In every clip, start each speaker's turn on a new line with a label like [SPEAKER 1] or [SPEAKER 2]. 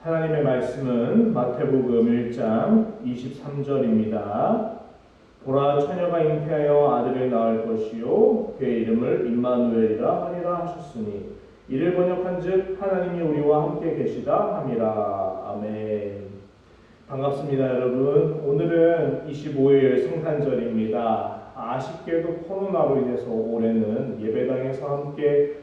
[SPEAKER 1] 하나님의 말씀은 마태복음 1장 23절입니다. 보라, 처녀가 잉태하여 아들을 낳을 것이요 그의 이름을 임마누엘이라 하리라 하셨으니 이를 번역한즉 하나님이 우리와 함께 계시다 함이라. 아멘. 반갑습니다 여러분. 오늘은 25일 성탄절입니다. 아쉽게도 코로나로 인해서 올해는 예배당에서 함께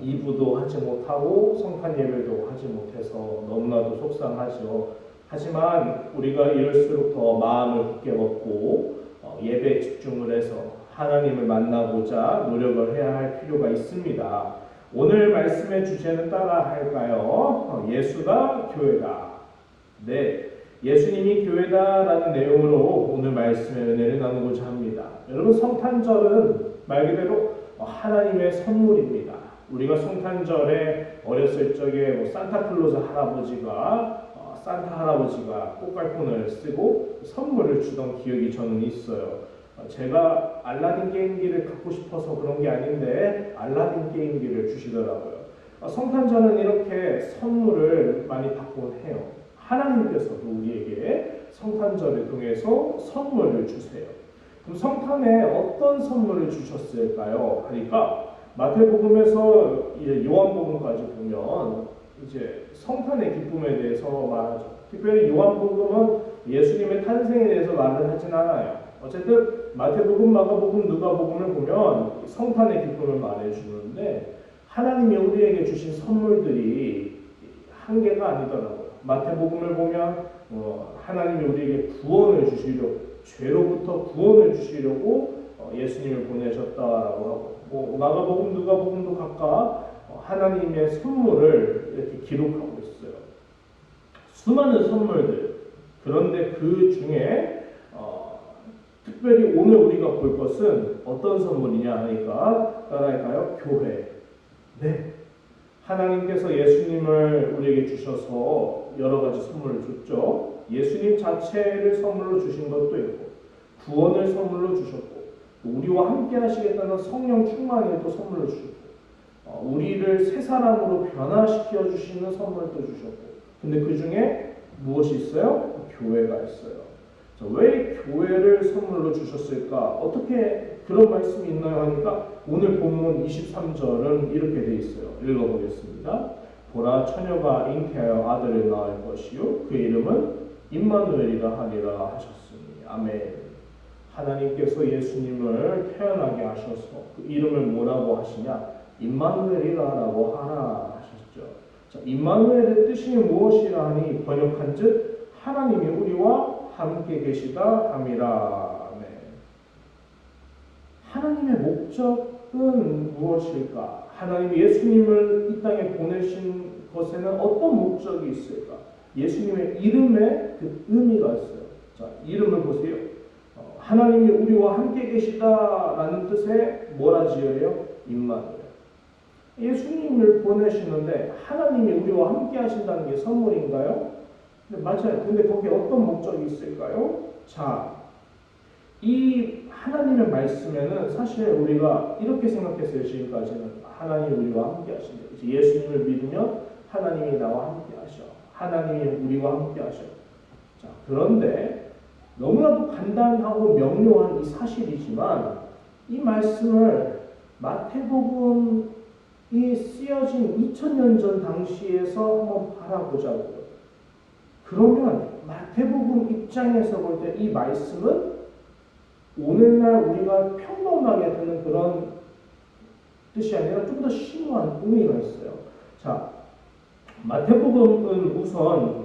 [SPEAKER 1] 2부도 하지 못하고 성탄 예배도 하지 못해서 너무나도 속상하죠. 하지만 우리가 이럴수록 더 마음을 굳게 먹고 예배에 집중을 해서 하나님을 만나고자 노력을 해야 할 필요가 있습니다. 오늘 말씀의 주제는 따라 할까요? 예수가 교회다. 네, 예수님이 교회다라는 내용으로 오늘 말씀의 은혜를 나누고자 합니다. 여러분, 성탄절은 말 그대로 하나님의 선물입니다. 우리가 성탄절에 어렸을 적에 산타 할아버지가 꽃갈콘을 쓰고 선물을 주던 기억이 저는 있어요. 제가 알라딘 게임기를 갖고 싶어서 그런 게 아닌데 알라딘 게임기를 주시더라고요. 성탄절은 이렇게 선물을 많이 받곤 해요. 하나님께서도 우리에게 성탄절을 통해서 선물을 주세요. 그럼 성탄에 어떤 선물을 주셨을까요? 하니까 마태복음에서 이제 요한복음까지 보면 이제 성탄의 기쁨에 대해서 말하죠. 특별히 요한복음은 예수님의 탄생에 대해서 말을 하진 않아요. 어쨌든 마태복음, 마가복음, 누가복음을 보면 성탄의 기쁨을 말해주는데 하나님이 우리에게 주신 선물들이 한계가 아니더라고요. 마태복음을 보면 하나님이 우리에게 구원을 주시려고, 죄로부터 구원을 주시려고 예수님을 보내셨다라고 하고, 마가복음, 누가복음도 각각 하나님의 선물을 이렇게 기록하고 있어요. 수많은 선물들. 그런데 그 중에 특별히 오늘 우리가 볼 것은 어떤 선물이냐 하니까 따라할까요? 교회. 네. 하나님께서 예수님을 우리에게 주셔서 여러 가지 선물을 줬죠. 예수님 자체를 선물로 주신 것도 있고, 구원을 선물로 주셨고, 우리와 함께 하시겠다는 성령 충만을 또 선물로 주셨고, 우리를 새 사람으로 변화시켜 주시는 선물도 주셨고, 근데 그 중에 무엇이 있어요? 교회가 있어요. 자, 왜 교회를 선물로 주셨을까? 어떻게 그런 말씀이 있나요? 하니까 오늘 본문 23절은 이렇게 되어 있어요. 읽어보겠습니다. 보라, 처녀가 잉태하여 아들을 낳을 것이요 그 이름은 임마누엘이라 하리라 하셨으니. 아멘. 하나님께서 예수님을 태어나게 하셔서 그 이름을 뭐라고 하시냐? 임마누엘이라고 하라 하셨죠. 자, 임마누엘의 뜻이 무엇이라 하니 번역한즉 하나님이 우리와 함께 계시다 함이라. 아멘. 하나님의 목적은 무엇일까? 하나님이 예수님을 이 땅에 보내신 것에는 어떤 목적이 있을까? 예수님의 이름에 그 의미가 있어요. 자, 이름을 보세요. 하나님이 우리와 함께 계시다라는 뜻에 뭐라 지어요? 임마누엘. 예수님을 보내시는데 하나님이 우리와 함께 하신다는 게 선물인가요? 네, 맞아요. 근데 거기에 어떤 목적이 있을까요? 자, 이 하나님의 말씀에는 사실 우리가 이렇게 생각했어요. 지금까지는 하나님이 우리와 함께 하신다. 예수님을 믿으면 하나님이 나와 함께 하셔. 하나님이 우리와 함께 하셔. 자, 그런데 너무나도 간단하고 명료한 이 사실이지만 이 말씀을 마태복음이 쓰여진 2000년 전 당시에서 한번 바라보자고요. 그러면 마태복음 입장에서 볼 때 이 말씀은 오늘날 우리가 평범하게 듣는 그런 뜻이 아니라 좀 더 심오한 의미가 있어요. 자, 마태복음은 우선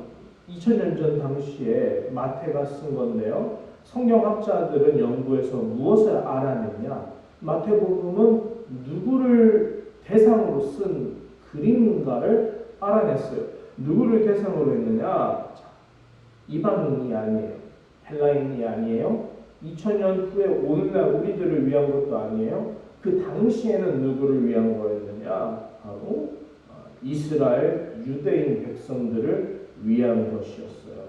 [SPEAKER 1] 2000년 전 당시에 마태가 쓴 건데요. 성경학자들은 연구해서 무엇을 알아냈냐? 마태복음은 누구를 대상으로 쓴 글인가를 알아냈어요. 누구를 대상으로 했느냐? 이방인이 아니에요. 헬라인이 아니에요. 2000년 후에 오늘날 우리들을 위한 것도 아니에요. 그 당시에는 누구를 위한 거였느냐? 바로 이스라엘 유대인 백성들을 위한 것이었어요.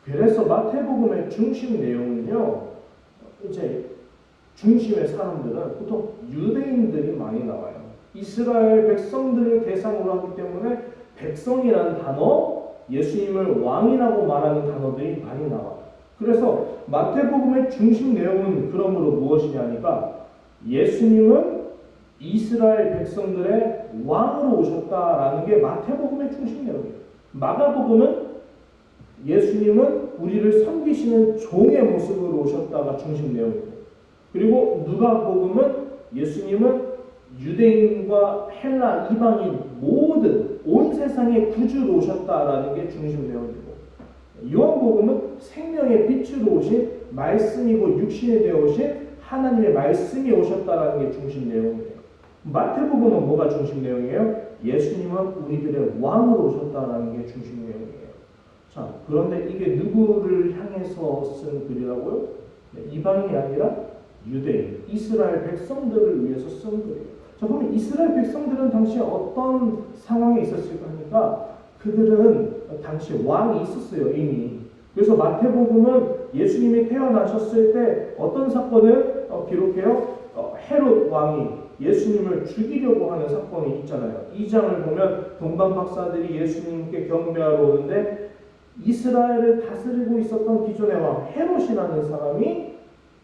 [SPEAKER 1] 그래서 마태복음의 중심 내용은요, 이제 중심의 사람들은 보통 유대인들이 많이 나와요. 이스라엘 백성들을 대상으로 하기 때문에 백성이라는 단어 예수님을 왕이라고 말하는 단어들이 많이 나와요. 그래서 마태복음의 중심 내용은 그러므로 무엇이냐니까 예수님은 이스라엘 백성들의 왕으로 오셨다라는 게 마태복음의 중심 내용이에요. 마가복음은 예수님은 우리를 섬기시는 종의 모습으로 오셨다가 중심 내용이고, 그리고 누가복음은 예수님은 유대인과 헬라 이방인 모든 온 세상의 구주로 오셨다라는 게 중심 내용이고, 요한복음은 생명의 빛으로 오신 말씀이고 육신이 되어 오신 하나님의 말씀이 오셨다라는 게 중심 내용이에요. 마태복음은 뭐가 중심 내용이에요? 예수님은 우리들의 왕으로 오셨다라는 게 중심 내용이에요. 자, 그런데 이게 누구를 향해서 쓴 글이라고요? 네, 이방인이 아니라 유대인, 이스라엘 백성들을 위해서 쓴 글이에요. 자, 그러면 이스라엘 백성들은 당시에 어떤 상황에 있었을까 하니까 그들은 당시 왕이 있었어요, 이미. 그래서 마태복음은 예수님이 태어나셨을 때 어떤 사건을 기록해요? 헤롯 왕이 예수님을 죽이려고 하는 사건이 있잖아요. 2장을 보면 동방 박사들이 예수님께 경배하러 오는데 이스라엘을 다스리고 있었던 기존의 왕 헤롯이라는 사람이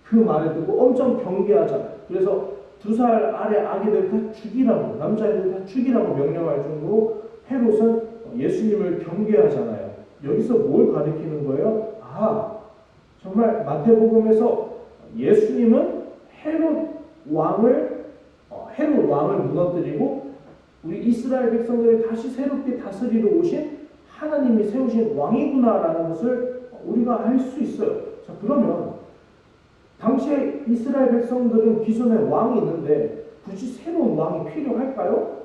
[SPEAKER 1] 그 말을 듣고 엄청 경계하잖아요. 그래서 2살 아래 아기들 다 죽이라고, 남자애들 다 죽이라고 명령할 정도로 헤롯은 예수님을 경계하잖아요. 여기서 뭘 가리키는 거예요? 정말 마태복음에서 예수님은 헤롯 왕을 무너뜨리고 우리 이스라엘 백성들을 다시 새롭게 다스리러 오신 하나님이 세우신 왕이구나라는 것을 우리가 알 수 있어요. 자, 그러면 당시에 이스라엘 백성들은 기존에 왕이 있는데 굳이 새로운 왕이 필요할까요?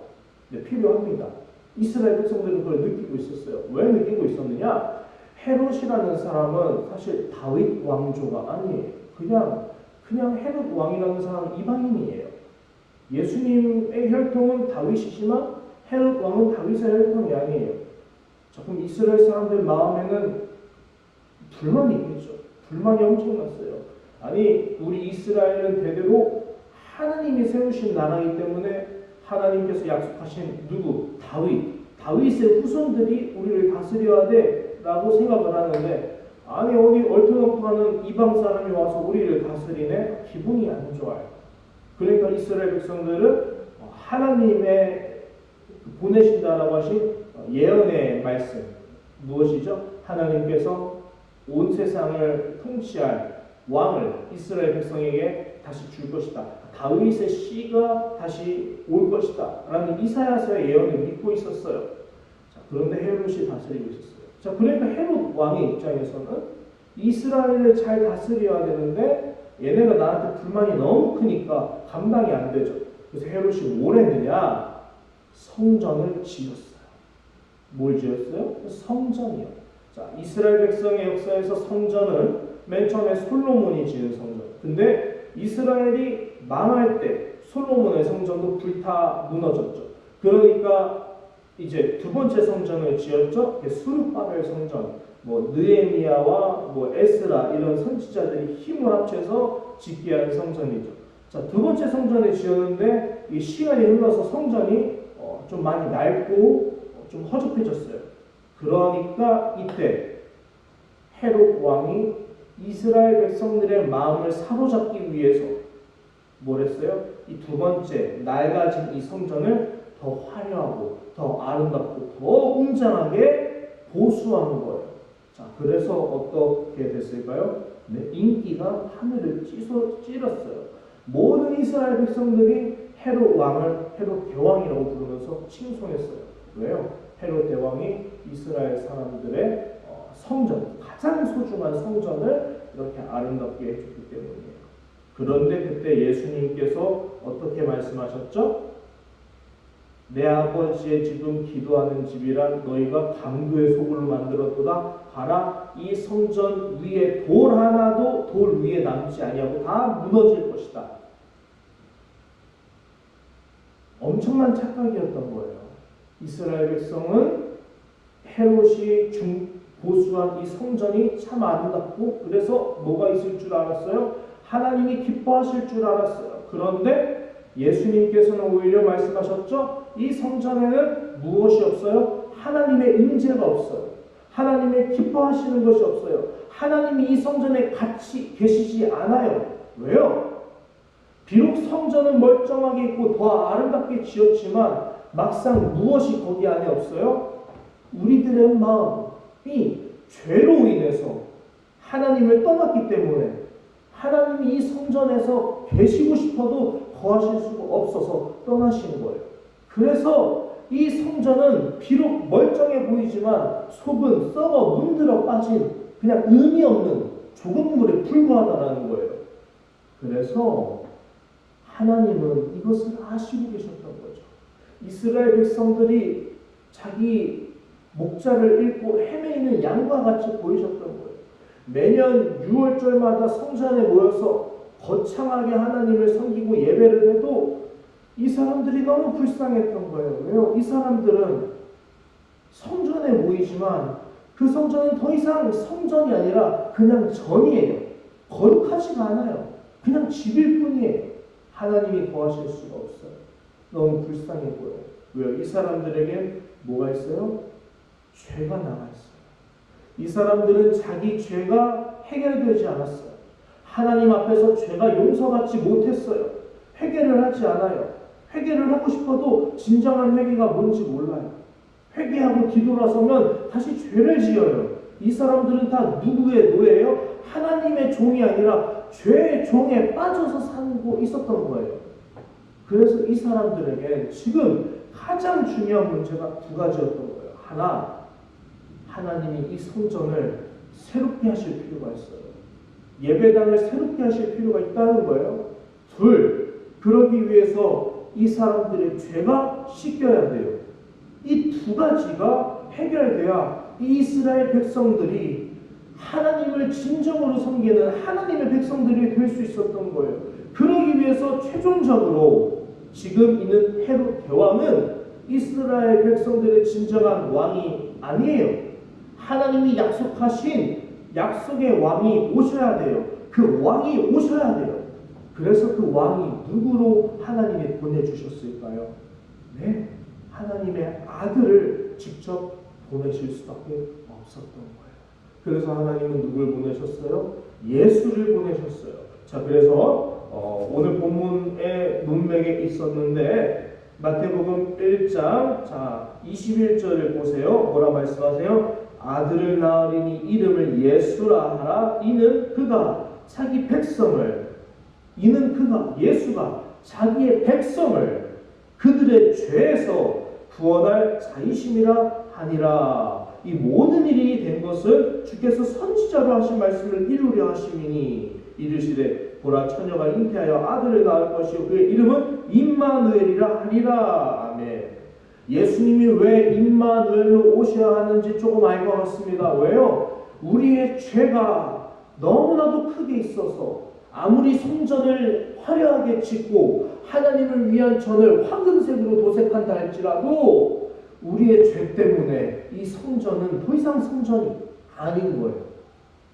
[SPEAKER 1] 네, 필요합니다. 이스라엘 백성들은 그걸 느끼고 있었어요. 왜 느끼고 있었느냐? 헤롯이라는 사람은 사실 다윗 왕조가 아니에요. 그냥 헤롯 왕이라는 사람은 이방인이에요. 예수님의 혈통은 다윗이지만 헤롯 왕은 다윗의 혈통이 아니에요. 자, 그럼 이스라엘 사람들 마음에는 불만이 있겠죠. 불만이 엄청났어요. 아니, 우리 이스라엘은 대대로 하나님이 세우신 나라이기 때문에 하나님께서 약속하신 누구? 다윗의 후손들이 우리를 다스려야 돼 라고 생각을 하는데, 아니 어디 얼토당토하는 이방 사람이 와서 우리를 다스리네? 기분이 안 좋아요. 그러니까 이스라엘 백성들은 하나님의 보내신다라고 하신 예언의 말씀, 무엇이죠? 하나님께서 온 세상을 통치할 왕을 이스라엘 백성에게 다시 줄 것이다. 다윗의 씨가 다시 올 것이다 라는 이사야서의 예언을 믿고 있었어요. 자, 그런데 헤롯이 다스리고 있었어요. 자, 그러니까 헤롯 왕의 입장에서는 이스라엘을 잘 다스려야 되는데 얘네가 나한테 불만이 너무 크니까 감당이 안 되죠. 그래서 헤롯이 뭘 했느냐? 성전을 지었어요. 뭘 지었어요? 성전이요. 자, 이스라엘 백성의 역사에서 성전은 맨 처음에 솔로몬이 지은 성전. 근데 이스라엘이 망할 때 솔로몬의 성전도 불타 무너졌죠. 그러니까 이제 두 번째 성전을 지었죠. 수르바벨 성전. 느헤미야와 에스라 이런 선지자들이 힘을 합쳐서 짓게 한 성전이죠. 자, 두 번째 성전을 지었는데 이 시간이 흘러서 성전이 좀 많이 낡고 좀 허접해졌어요. 그러니까 이때 헤롯 왕이 이스라엘 백성들의 마음을 사로잡기 위해서 뭘 했어요? 이 두 번째 낡아진 이 성전을 더 화려하고 더 아름답고 더 웅장하게 보수하는 거예요. 자, 그래서 어떻게 됐을까요? 네, 인기가 하늘을 찌렀어요. 모든 이스라엘 백성들이 헤롯 왕을 헤롯 대왕이라고 부르면서 칭송했어요. 왜요? 헤롯 대왕이 이스라엘 사람들의 성전, 가장 소중한 성전을 이렇게 아름답게 해줬기 때문이에요. 그런데 그때 예수님께서 어떻게 말씀하셨죠? 내 아버지의 집은 기도하는 집이라 너희가 강도의 소굴로 만들었도다. 봐라, 이 성전 위에 돌 하나도 돌 위에 남지 아니하고 다 무너질 것이다. 엄청난 착각이었던 거예요. 이스라엘 백성은 헤롯이 보수한 이 성전이 참 아름답고 그래서 뭐가 있을 줄 알았어요? 하나님이 기뻐하실 줄 알았어요. 그런데 예수님께서는 오히려 말씀하셨죠? 이 성전에는 무엇이 없어요? 하나님의 임재가 없어요. 하나님의 기뻐하시는 것이 없어요. 하나님이 이 성전에 같이 계시지 않아요. 왜요? 비록 성전은 멀쩡하게 있고 더 아름답게 지었지만 막상 무엇이 거기 안에 없어요? 우리들의 마음이 죄로 인해서 하나님을 떠났기 때문에 하나님이 이 성전에서 계시고 싶어도 거하실 수가 없어서 떠나시는 거예요. 그래서 이 성전은 비록 멀쩡해 보이지만 속은 썩어 문드러 빠진 그냥 의미 없는 조각물에 불과하다는 거예요. 그래서 하나님은 이것을 아시고 계셨던 거죠. 이스라엘 백성들이 자기 목자를 잃고 헤매이는 양과 같이 보이셨던 거예요. 매년 6월절마다 성전에 모여서 거창하게 하나님을 섬기고 예배를 해도 이 사람들이 너무 불쌍했던 거예요. 왜요? 이 사람들은 성전에 모이지만 그 성전은 더 이상 성전이 아니라 그냥 전이에요. 거룩하지가 않아요. 그냥 집일 뿐이에요. 하나님이 거하실 수가 없어요. 너무 불쌍해 보여요. 왜요? 이 사람들에게 뭐가 있어요? 죄가 남아있어요. 이 사람들은 자기 죄가 해결되지 않았어요. 하나님 앞에서 죄가 용서받지 못했어요. 회개를 하지 않아요. 회개를 하고 싶어도 진정한 회개가 뭔지 몰라요. 회개하고 뒤돌아서면 다시 죄를 지어요. 이 사람들은 다 누구의 노예예요? 하나님의 종이 아니라 죄의 종에 빠져서 살고 있었던 거예요. 그래서 이 사람들에게 지금 가장 중요한 문제가 두 가지였던 거예요. 하나, 하나님이 이 성전을 새롭게 하실 필요가 있어요. 예배당을 새롭게 하실 필요가 있다는 거예요. 둘, 그러기 위해서 이 사람들의 죄가 씻겨야 돼요. 이 두 가지가 해결돼야 이 이스라엘 백성들이 하나님을 진정으로 섬기는 하나님의 백성들이 될 수 있었던 거예요. 그러기 위해서 최종적으로 지금 있는 헤롯 대왕은 이스라엘 백성들의 진정한 왕이 아니에요. 하나님이 약속하신 약속의 왕이 오셔야 돼요. 그 왕이 오셔야 돼요. 그래서 그 왕이 누구로 하나님이 보내주셨을까요? 네, 하나님의 아들을 직접 보내실 수밖에 없었던 거예요. 그래서 하나님은 누굴 보내셨어요? 예수를 보내셨어요. 자, 그래서 오늘 본문의 문맥에 있었는데 마태복음 1장 21절을 보세요. 뭐라 말씀하세요? 아들을 낳으리니 이름을 예수라 하라. 예수가 자기의 백성을 그들의 죄에서 구원할 자이심이라 하니라. 이 모든 일이 된 것은 주께서 선지자로 하신 말씀을 이루려 하심이니 이르시되 보라 처녀가 잉태하여 아들을 낳을 것이요 그의 이름은 임마누엘이라 하리라. 아멘. 예수님이 왜 임마누엘로 오셔야 하는지 조금 알 것 같습니다. 왜요? 우리의 죄가 너무나도 크게 있어서 아무리 성전을 화려하게 짓고 하나님을 위한 전을 황금색으로 도색한다 할지라도 우리의 죄 때문에 이 성전은 더 이상 성전이 아닌 거예요.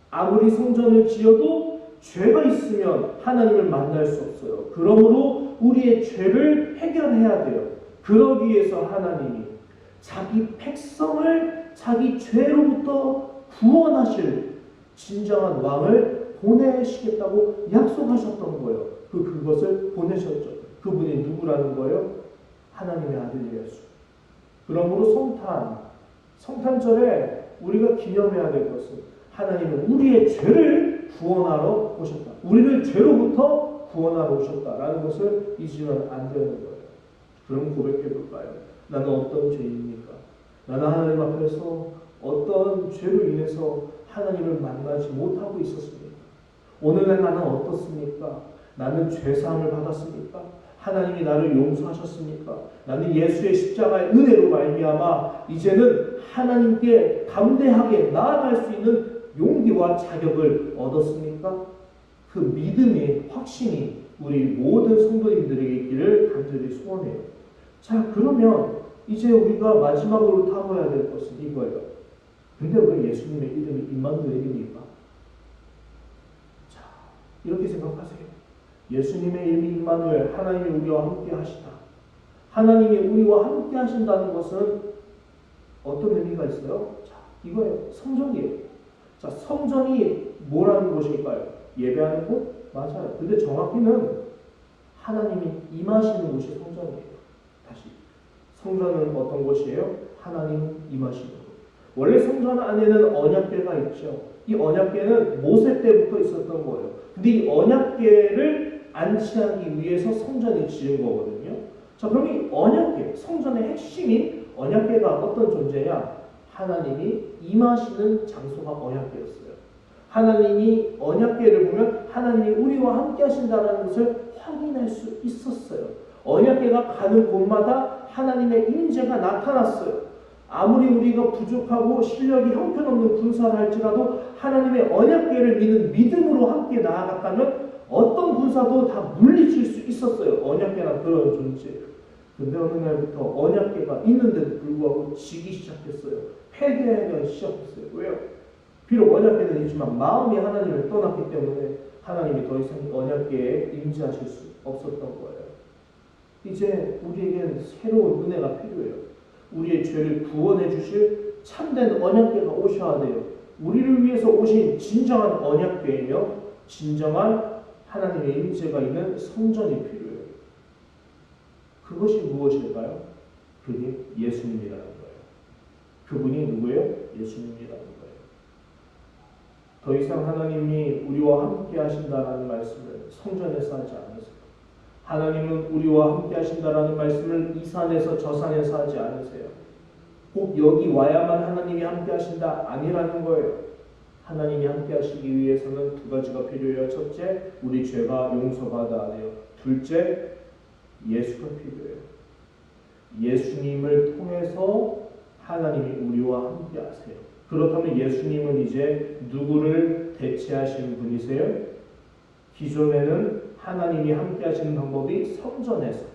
[SPEAKER 1] 아무리 성전을 지어도 죄가 있으면 하나님을 만날 수 없어요. 그러므로 우리의 죄를 해결해야 돼요. 그러기 위해서 하나님이 자기 백성을 자기 죄로부터 구원하실 진정한 왕을 보내시겠다고 약속하셨던 거예요. 그것을 보내셨죠. 그분이 누구라는 거예요? 하나님의 아들 예수. 그러므로 성탄절에 우리가 기념해야 될 것은 하나님은 우리의 죄를 구원하러 오셨다. 우리를 죄로부터 구원하러 오셨다라는 것을 잊으면 안 되는 거예요. 그럼 고백해 볼까요? 나는 어떤 죄입니까? 나는 하나님 앞에서 어떤 죄로 인해서 하나님을 만나지 못하고 있었습니까? 오늘날 나는 어떻습니까? 나는 죄사함을 받았습니까? 하나님이 나를 용서하셨습니까? 나는 예수의 십자가의 은혜로 말미암아 이제는 하나님께 담대하게 나아갈 수 있는 용기와 자격을 얻었습니까? 그 믿음의 확신이 우리 모든 성도님들에게 있기를 간절히 소원해요. 자, 그러면 이제 우리가 마지막으로 다뤄야 될 것은 이거예요. 근데 왜 예수님의 이름이 임마누엘입니까? 자, 이렇게 생각하세요. 예수님의 이름이 임마누엘, 하나님이 우리와 함께 하시다. 하나님이 우리와 함께 하신다는 것은 어떤 의미가 있어요? 자, 이거예요. 성전이에요. 자, 성전이 뭐라는 곳일까요? 예배하는 곳? 맞아요. 근데 정확히는 하나님이 임하시는 곳이 성전이에요. 다시. 성전은 어떤 곳이에요? 하나님 임하시는 곳. 원래 성전 안에는 언약궤가 있죠. 이 언약궤는 모세 때부터 있었던 거예요. 근데 이 언약궤를 안치하기 위해서 성전이 지은 거거든요. 자, 그럼 이 언약궤, 성전의 핵심인 언약궤가 어떤 존재냐? 하나님이 임하시는 장소가 언약궤였어요. 하나님이 언약궤를 보면 하나님이 우리와 함께 하신다는 것을 확인할 수 있었어요. 언약궤가 가는 곳마다 하나님의 임재가 나타났어요. 아무리 우리가 부족하고 실력이 형편없는 군사를 할지라도 하나님의 언약궤를 믿는 믿음으로 함께 나아갔다면 어떤 군사도 다 물리칠 수 있었어요. 언약궤나 그런 존재. 근데 어느 날부터 언약궤가 있는데도 불구하고 지기 시작했어요. 패배하기 시작했어요. 왜요? 비록 언약궤는 있지만 마음이 하나님을 떠났기 때문에 하나님이 더 이상 언약궤에 임재하실 수 없었던 거예요. 이제 우리에겐 새로운 은혜가 필요해요. 우리의 죄를 구원해 주실 참된 언약궤가 오셔야 돼요. 우리를 위해서 오신 진정한 언약궤이며 진정한 하나님의 임재가 있는 성전이 필요해요. 그것이 무엇일까요? 그게 예수님이라는 거예요. 그분이 누구예요? 예수님이라는 거예요. 더 이상 하나님이 우리와 함께 하신다라는 말씀을 성전에서 하지 않으세요. 하나님은 우리와 함께 하신다라는 말씀을 이 산에서 저 산에서 하지 않으세요. 꼭 여기 와야만 하나님이 함께 하신다 아니라는 거예요. 하나님이 함께 하시기 위해서는 두 가지가 필요해요. 첫째, 우리 죄가 용서받아야 돼요. 둘째, 예수가 필요해요. 예수님을 통해서 하나님이 우리와 함께 하세요. 그렇다면 예수님은 이제 누구를 대체하신 분이세요? 기존에는 하나님이 함께 하시는 방법이 성전에서,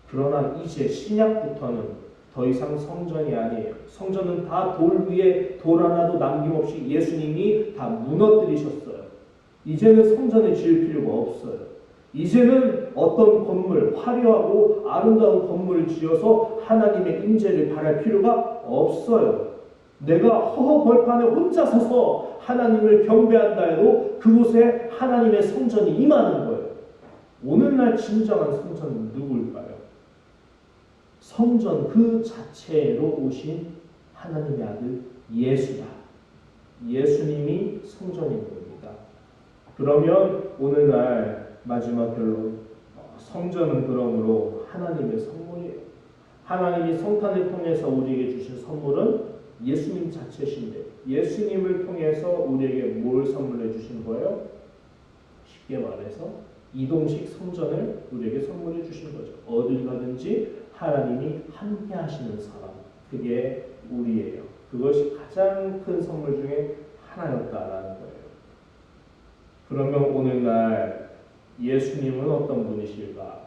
[SPEAKER 1] 그러나 이제 신약부터는 더 이상 성전이 아니에요. 성전은 다 돌 위에 돌 하나도 남김없이 예수님이 다 무너뜨리셨어요. 이제는 성전을 지을 필요가 없어요. 이제는 어떤 건물, 화려하고 아름다운 건물을 지어서 하나님의 임재를 바랄 필요가 없어요. 내가 허허벌판에 혼자 서서 하나님을 경배한다 해도 그곳에 하나님의 성전이 임하는 거예요. 오늘날 진정한 성전은 누구일까요? 성전 그 자체로 오신 하나님의 아들 예수다. 예수님이 성전인 겁니다. 그러면 오늘날 마지막 결론, 성전은 그러므로 하나님의 선물이에요. 하나님이 성탄을 통해서 우리에게 주신 선물은 예수님 자체신데 예수님을 통해서 우리에게 뭘 선물해 주신 거예요? 쉽게 말해서 이동식 성전을 우리에게 선물해 주신 거죠. 어딜 가든지 하나님이 함께 하시는 사람, 그게 우리예요. 그것이 가장 큰 선물 중에 하나였다라는 거예요. 그러면 오늘날 예수님은 어떤 분이실까?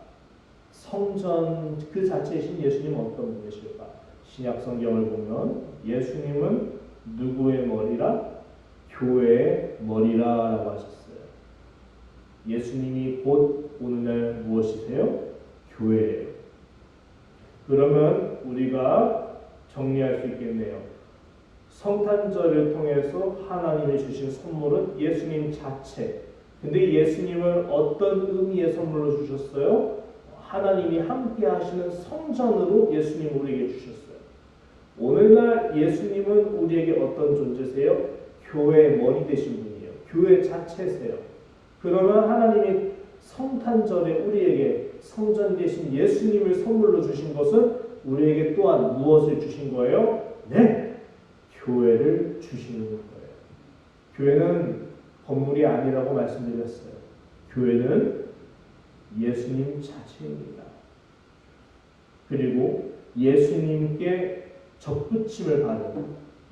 [SPEAKER 1] 성전 그 자체이신 예수님은 어떤 분이실까? 신약 성경을 보면 예수님은 누구의 머리라? 교회의 머리라라고 하셨어요. 예수님이 곧 오늘날 무엇이세요? 교회예요. 그러면 우리가 정리할 수 있겠네요. 성탄절을 통해서 하나님이 주신 선물은 예수님 자체. 근데 예수님을 어떤 의미의 선물로 주셨어요? 하나님이 함께 하시는 성전으로 예수님 우리에게 주셨어요. 오늘날 예수님은 우리에게 어떤 존재세요? 교회의 머리 되신 분이에요. 교회 자체세요. 그러면 하나님이 성탄절에 우리에게 성전 되신 예수님을 선물로 주신 것은 우리에게 또한 무엇을 주신 거예요? 네, 교회를 주시는 거예요. 교회는 건물이 아니라고 말씀드렸어요. 교회는 예수님 자체입니다. 그리고 예수님께 접붙임을 받은,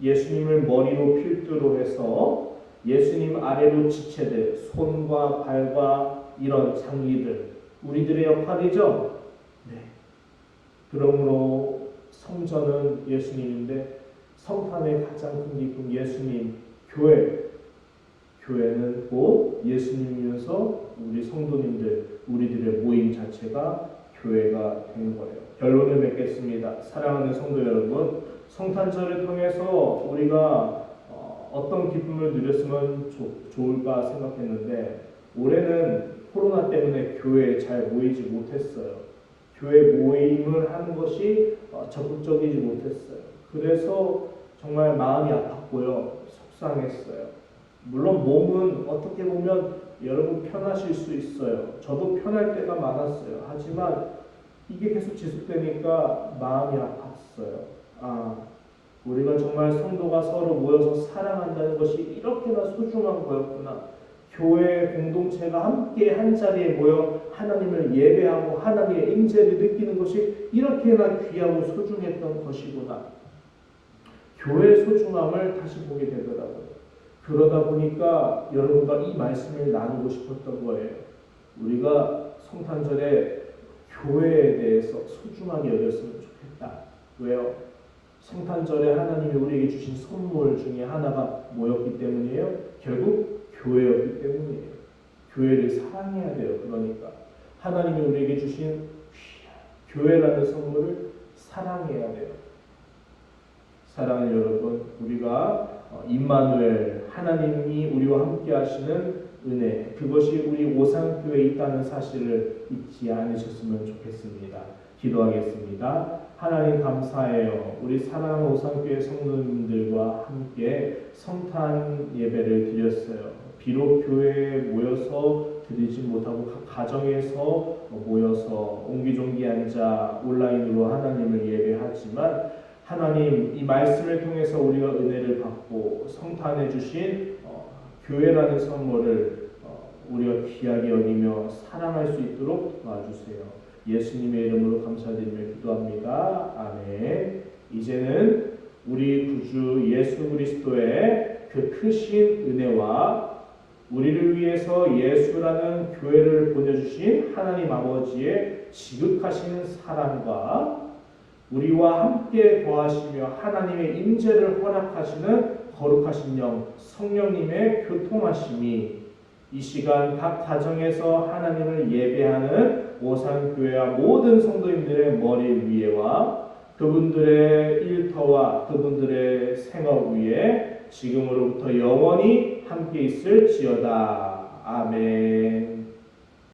[SPEAKER 1] 예수님을 머리로 필두로 해서 예수님 아래로 지체될 손과 발과 이런 장기들, 우리들의 역할이죠. 네. 그러므로 성전은 예수님인데 성탄의 가장 큰 기쁨 예수님, 교회는 곧 예수님이면서 우리 성도님들, 우리들의 모임 자체가 교회가 된 거예요. 결론을 맺겠습니다. 사랑하는 성도 여러분, 성탄절을 통해서 우리가 어떤 기쁨을 누렸으면 좋을까 생각했는데 올해는 코로나 때문에 교회에 잘 모이지 못했어요. 교회 모임을 하는 것이 적극적이지 못했어요. 그래서 정말 마음이 아팠고요. 속상했어요. 물론 몸은 어떻게 보면 여러분 편하실 수 있어요. 저도 편할 때가 많았어요. 하지만 이게 계속 지속되니까 마음이 아팠어요. 우리가 정말 성도가 서로 모여서 사랑한다는 것이 이렇게나 소중한 거였구나. 교회 공동체가 함께 한 자리에 모여 하나님을 예배하고 하나님의 임재를 느끼는 것이 이렇게나 귀하고 소중했던 것이구나. 교회의 소중함을 다시 보게 되더라고요. 그러다 보니까 여러분과 이 말씀을 나누고 싶었던 거예요. 우리가 성탄절에 교회에 대해서 소중하게 여겼으면 좋겠다. 왜요? 성탄절에 하나님이 우리에게 주신 선물 중에 하나가 뭐였기 때문이에요? 결국 교회였기 때문이에요. 교회를 사랑해야 돼요. 그러니까 하나님이 우리에게 주신 교회라는 선물을 사랑해야 돼요. 사랑하는 여러분, 우리가 임마누엘 하나님이 우리와 함께 하시는 은혜, 그것이 우리 오산교회에 있다는 사실을 잊지 않으셨으면 좋겠습니다. 기도하겠습니다. 하나님 감사해요. 우리 사랑하는 오산교회 성도님들과 함께 성탄 예배를 드렸어요. 비록 교회에 모여서 드리지 못하고 각 가정에서 모여서 옹기종기 앉아 온라인으로 하나님을 예배하지만 하나님, 이 말씀을 통해서 우리가 은혜를 받고 성탄해 주신 교회라는 선물을 우리가 귀하게 여기며 사랑할 수 있도록 도와주세요. 예수님의 이름으로 감사드리며 기도합니다. 아멘. 이제는 우리 구주 예수 그리스도의 그 크신 은혜와 우리를 위해서 예수라는 교회를 보내주신 하나님 아버지의 지극하신 사랑과 우리와 함께 거하시며 하나님의 임재를 허락하시는 거룩하신 영 성령님의 교통하심이 이 시간 각 가정에서 하나님을 예배하는 오산교회와 모든 성도님들의 머리 위에와 그분들의 일터와 그분들의 생업 위에 지금으로부터 영원히 함께 있을지어다. 아멘.